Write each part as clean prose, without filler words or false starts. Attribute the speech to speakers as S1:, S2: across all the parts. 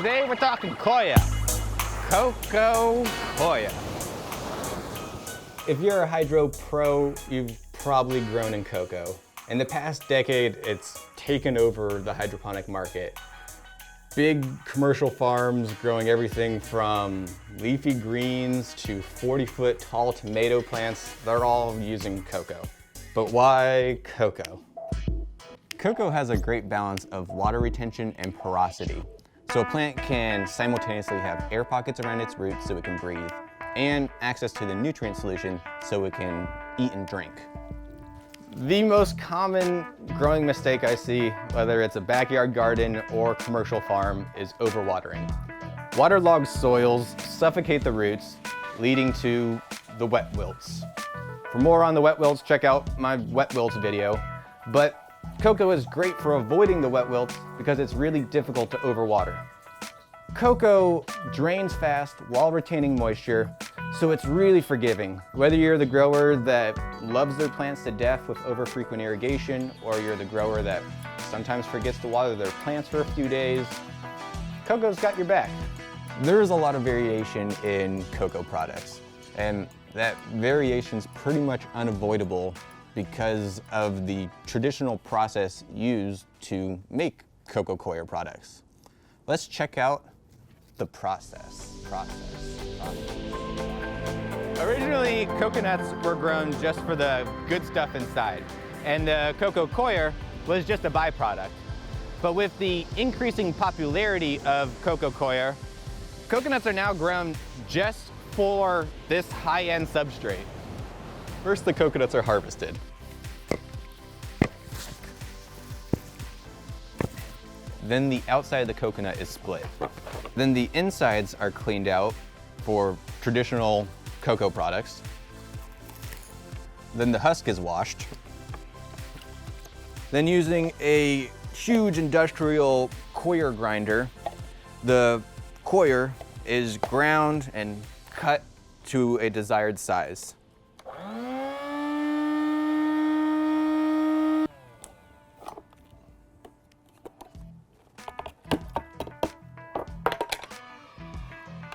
S1: Today we're talking Coir. Coco Coir.
S2: If you're a hydro pro, you've probably grown in cocoa. In the past decade, it's taken over the hydroponic market. Big commercial farms growing everything from leafy greens to 40-foot tall tomato plants, they're all using cocoa. But why cocoa? Cocoa has a great balance of water retention and porosity. So a plant can simultaneously have air pockets around its roots so it can breathe, and access to the nutrient solution so it can eat and drink. The most common growing mistake I see, whether it's a backyard garden or commercial farm, is overwatering. Waterlogged soils suffocate the roots, leading to the wet wilts. For more on the wet wilts, check out my wet wilts video. But cocoa is great for avoiding the wet wilts because it's really difficult to overwater. Cocoa drains fast while retaining moisture, so it's really forgiving. Whether you're the grower that loves their plants to death with over-frequent irrigation, or you're the grower that sometimes forgets to water their plants for a few days, cocoa's got your back. There's a lot of variation in cocoa products, and that variation's pretty much unavoidable because of the traditional process used to make Coco Coir products. Let's check out the process.
S1: Originally, coconuts were grown just for the good stuff inside, and the Coco Coir was just a byproduct. But with the increasing popularity of Coco Coir, coconuts are now grown just for this high-end substrate.
S2: First, the coconuts are harvested. Then the outside of the coconut is split. Then the insides are cleaned out for traditional cocoa products. Then the husk is washed. Then using a huge industrial coir grinder, the coir is ground and cut to a desired size.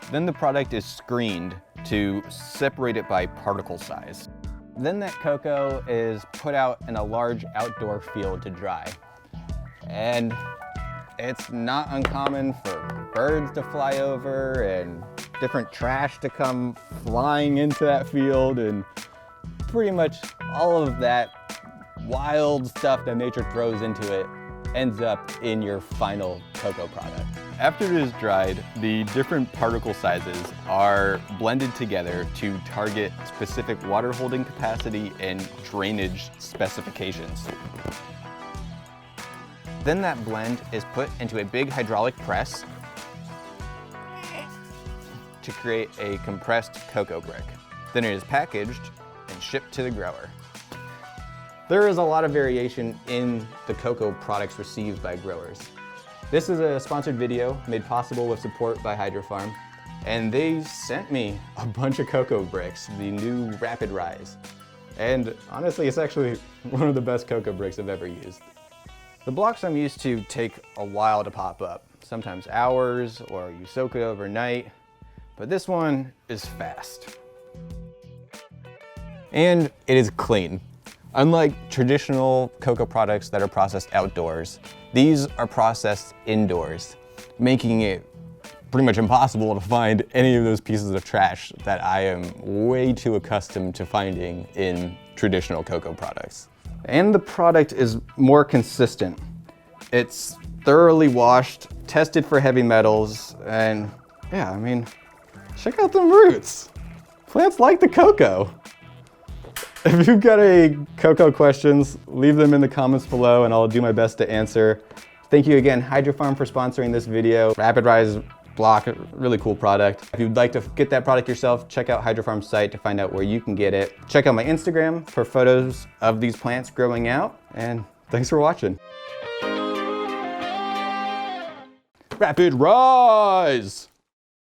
S2: Then the product is screened to separate it by particle size. Then that cocoa is put out in a large outdoor field to dry. And it's not uncommon for birds to fly over and different trash to come flying into that field, and pretty much all of that wild stuff that nature throws into it ends up in your final cocoa product. After it is dried, the different particle sizes are blended together to target specific water holding capacity and drainage specifications. Then that blend is put into a big hydraulic press to create a compressed cocoa brick. Then it is packaged and shipped to the grower. There is a lot of variation in the cocoa products received by growers. This is a sponsored video made possible with support by Hydrofarm, and they sent me a bunch of cocoa bricks, the new Rapid Rise. And honestly, it's actually one of the best cocoa bricks I've ever used. The blocks I'm used to take a while to pop up, sometimes hours, or you soak it overnight, but this one is fast. And it is clean. Unlike traditional cocoa products that are processed outdoors, these are processed indoors, making it pretty much impossible to find any of those pieces of trash that I am way too accustomed to finding in traditional cocoa products. And the product is more consistent. It's thoroughly washed, tested for heavy metals, and yeah, I mean, check out the roots. Plants like the cocoa. If you've got any cocoa questions, leave them in the comments below and I'll do my best to answer. Thank you again, Hydrofarm, for sponsoring this video. Rapid Rise block, really cool product. If you'd like to get that product yourself, check out Hydrofarm's site to find out where you can get it. Check out my Instagram for photos of these plants growing out, and thanks for watching. Rapid Rise!